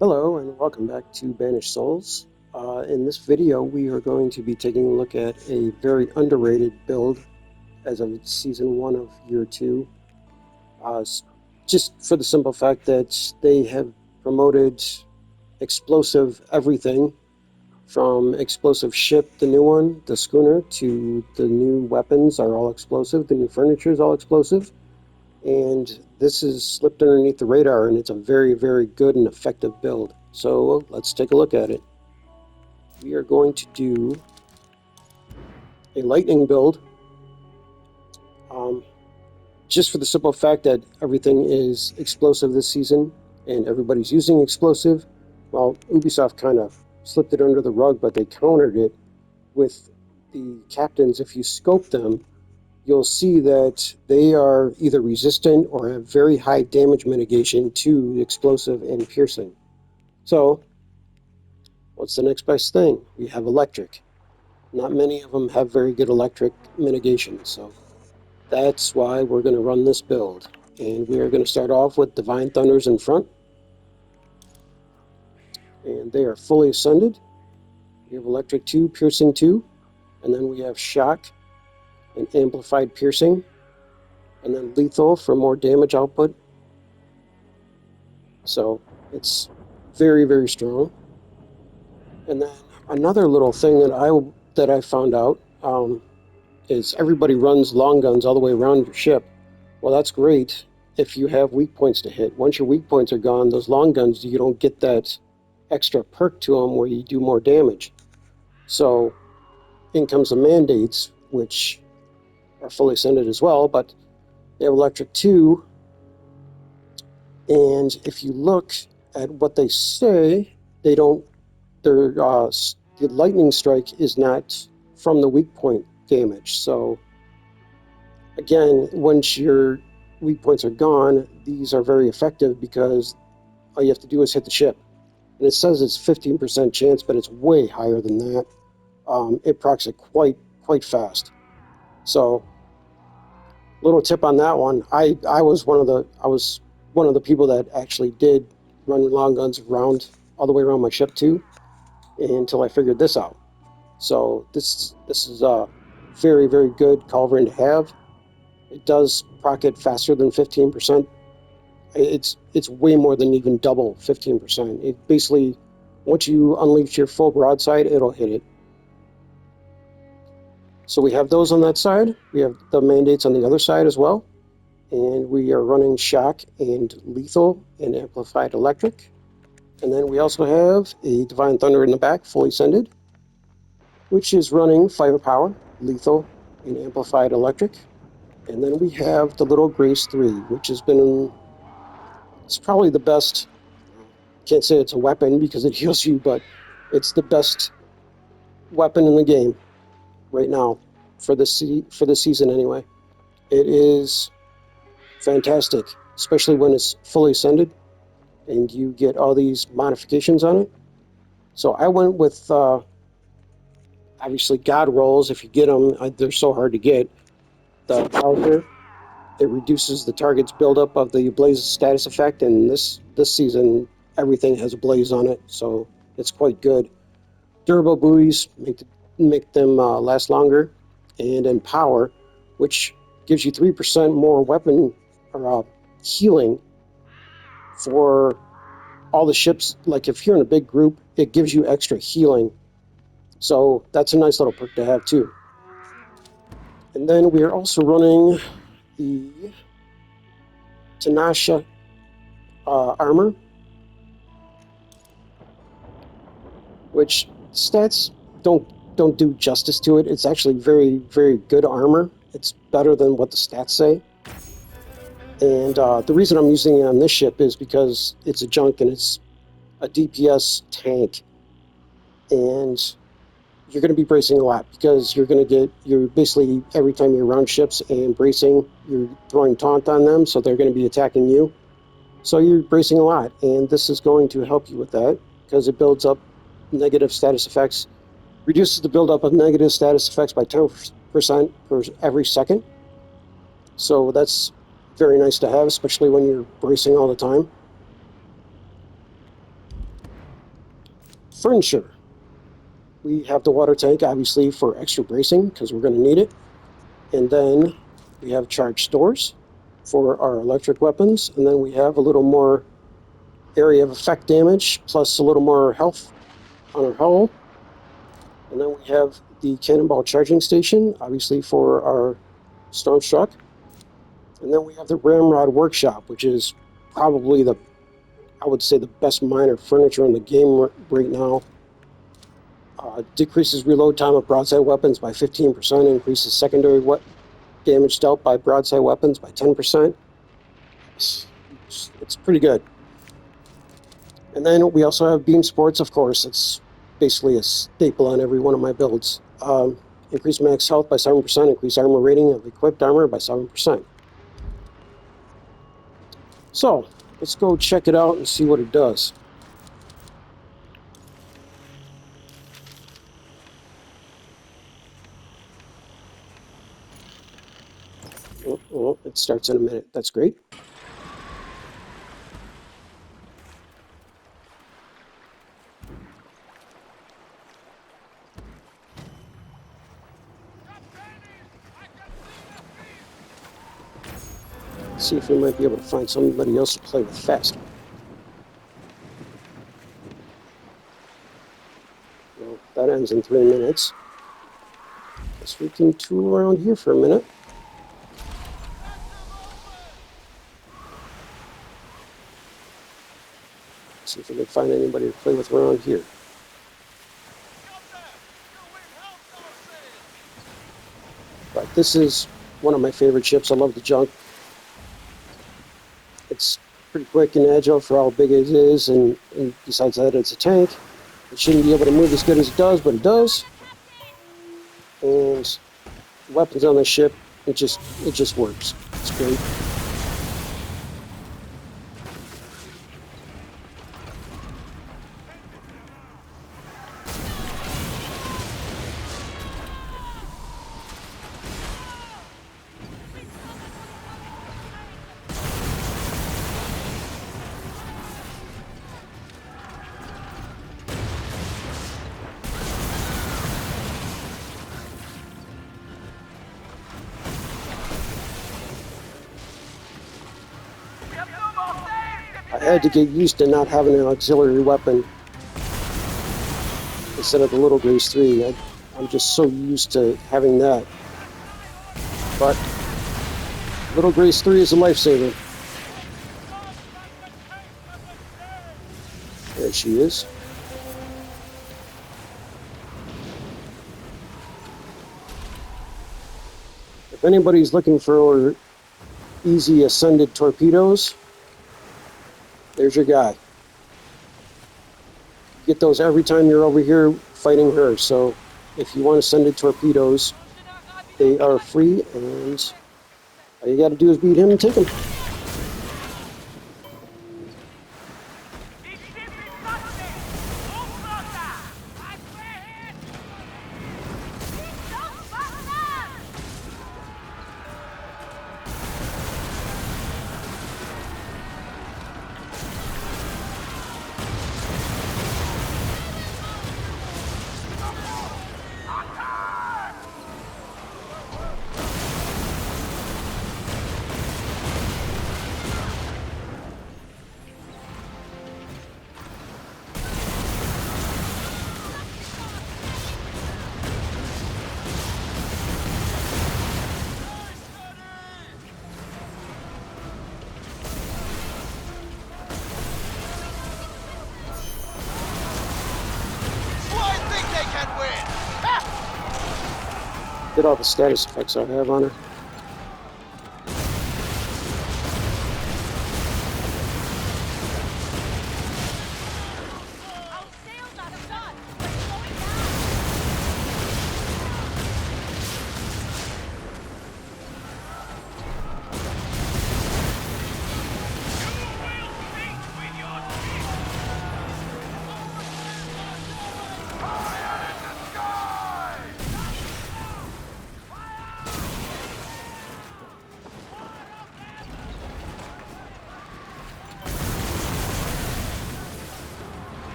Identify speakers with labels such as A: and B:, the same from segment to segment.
A: Hello and welcome back to Banished Souls. In this video, we are going to be taking a look at a very underrated build as of Season 1 of Year 2. Just for the simple fact that they have promoted explosive everything from explosive ship, the new one, the schooner, to the new weapons are all explosive, the new furniture is all explosive. And this is slipped underneath the radar, and it's a very, very good and effective build. So let's take a look at it. We are going to do a lightning build, um, just for the simple fact that everything is explosive this season, and everybody's using explosive. Well, Ubisoft kind of slipped it under the rug, but they countered it with the captains. If you scope them, you'll see that they are either resistant or have very high damage mitigation to explosive and piercing. So, what's the next best thing? We have electric. Not many of them have very good electric mitigation, so that's why we're going to run this build. And we are going to start off with Divine Thunders in front, and they are fully ascended. We have Electric 2, Piercing 2, and then we have Shock and Amplified Piercing, and then Lethal for more damage output. So it's very, very strong. And then another little thing that I found out is everybody runs long guns all the way around your ship. Well, that's great if you have weak points to hit. Once your weak points are gone, those long guns, you don't get that extra perk to them where you do more damage. So in comes the mandates, which are fully ascended as well, but they have electric 2. And if you look at what they say, they don't, the lightning strike is not from the weak point damage. So again, once your weak points are gone, these are very effective because all you have to do is hit the ship. And it says it's 15% chance, but it's way higher than that. It procs it quite fast. So, little tip on that one. I was one of the people that actually did run long guns around all the way around my ship too, until I figured this out. So this is a very, very good culverin to have. It does proc it faster than 15%. It's way more than even double 15%. It basically, once you unleash your full broadside, it'll hit it. So we have those on that side. We have the mandates on the other side as well. And we are running shock and lethal and amplified electric. And then we also have a Divine Thunder in the back, fully ascended, which is running firepower, lethal, and amplified electric. And then we have the little Grace 3, which has been, it's probably the best. Can't say it's a weapon because it heals you, but it's the best weapon in the game right now for the season anyway. It is fantastic, especially when it's fully ascended and you get all these modifications on it. So I went with obviously God rolls. If you get them, they're so hard to get. The Bowser, it reduces the target's buildup of the blaze status effect, and this season everything has a blaze on it, so it's quite good. Durable buoys make them last longer, and Empower, which gives you 3% more weapon or healing for all the ships. Like if you're in a big group, it gives you extra healing, so that's a nice little perk to have too. And then we are also running the Tanasha armor, which stats don't do justice to it. It's actually very, very good armor. It's better than what the stats say. And the reason I'm using it on this ship is because it's a junk and it's a DPS tank. And you're going to be bracing a lot because you're basically, every time you're around ships and bracing, you're throwing taunt on them, so they're going to be attacking you. So you're bracing a lot, and this is going to help you with that because it builds up negative status effects, reduces the buildup of negative status effects by 10% per every second. So that's very nice to have, especially when you're bracing all the time. Furniture. We have the water tank, obviously, for extra bracing, because we're going to need it. And then we have charge stores for our electric weapons. And then we have a little more area of effect damage, plus a little more health on our hull. And then we have the cannonball charging station, obviously, for our stone truck. And then we have the ramrod workshop, which is probably I would say, the best minor furniture in the game right now. Decreases reload time of broadside weapons by 15%, increases secondary damage dealt by broadside weapons by 10%. It's pretty good. And then we also have beam sports, of course. It's basically a staple on every one of my builds. Increase max health by 7%, increase armor rating of equipped armor by 7%. So let's go check it out and see what it does. Oh, it starts in a minute. That's great. See if we might be able to find somebody else to play with faster. Well, that ends in 3 minutes. Guess we can tool around here for a minute. See if we can find anybody to play with around here. But this is one of my favorite ships. I love the junk. It's pretty quick and agile for how big it is, and besides that, it's a tank. It shouldn't be able to move as good as it does, but it does. And weapons on the ship, it just works. It's great. I had to get used to not having an auxiliary weapon instead of the Little Grace 3. I'm just so used to having that. But Little Grace 3 is a lifesaver. There she is. If anybody's looking for easy ascended torpedoes, there's your guy. Get those every time you're over here fighting her. So if you want ascended torpedoes, they are free, and all you got to do is beat him and take him. Get all the status effects I have on her.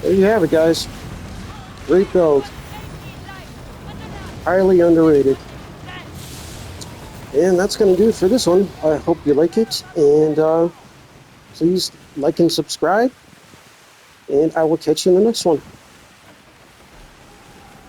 A: There you have it, guys. Great build. Highly underrated. And that's going to do it for this one. I hope you like it. And please like and subscribe. And I will catch you in the next one.